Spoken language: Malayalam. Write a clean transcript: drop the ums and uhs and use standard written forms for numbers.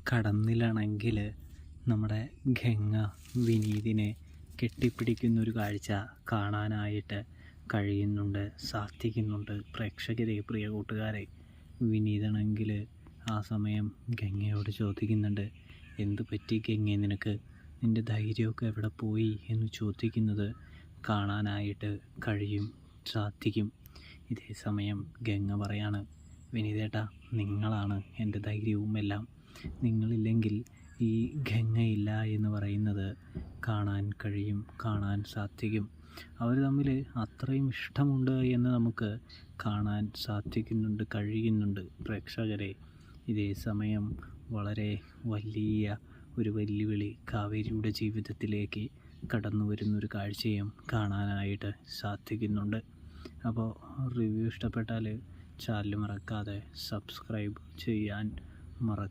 കടന്നിലാണെങ്കിൽ നമ്മുടെ ഗംഗ വിനീതിനെ കെട്ടിപ്പിടിക്കുന്നൊരു കാഴ്ച കാണാനായിട്ട് കഴിയുന്നുണ്ട്, സാധിക്കുന്നുണ്ട്. പ്രേക്ഷകരെ, പ്രിയ കൂട്ടുകാരെ, വിനീതാണെങ്കിൽ ആ സമയം ഗംഗയോട് ചോദിക്കുന്നുണ്ട്, എന്ത് പറ്റി ഗംഗേ നിനക്ക്, നിൻ്റെ ധൈര്യമൊക്കെ എവിടെ പോയി എന്ന് ചോദിക്കുന്നത് കാണാനായിട്ട് കഴിയും, സാധിക്കും. ഇതേ സമയം ഗംഗ പറയാണ്, വിനീതേട്ടാ, നിങ്ങളാണ് എൻ്റെ ധൈര്യവും എല്ലാം. നിങ്ങളില്ലെങ്കിൽ ഈ ഗംഗയില്ല എന്ന് പറയുന്നത് കാണാൻ കഴിയും, കാണാൻ സാധിക്കും. അവർ തമ്മിൽ അത്രയും ഇഷ്ടമുണ്ട് എന്ന് നമുക്ക് കാണാൻ സാധിക്കുന്നുണ്ട്, കഴിയുന്നുണ്ട്. പ്രേക്ഷകരെ, ഇതേ സമയം വളരെ വലിയ ഒരു വെല്ലുവിളി കാവേരിയുടെ ജീവിതത്തിലേക്ക് കടന്നു വരുന്നൊരു കാഴ്ചയും കാണാനായിട്ട് സാധിക്കുന്നുണ്ട്. അപ്പോൾ റിവ്യൂ ഇഷ്ടപ്പെട്ടാൽ ചാനൽ മറക്കാതെ സബ്സ്ക്രൈബ് ചെയ്യാൻ മറക്കരുത്.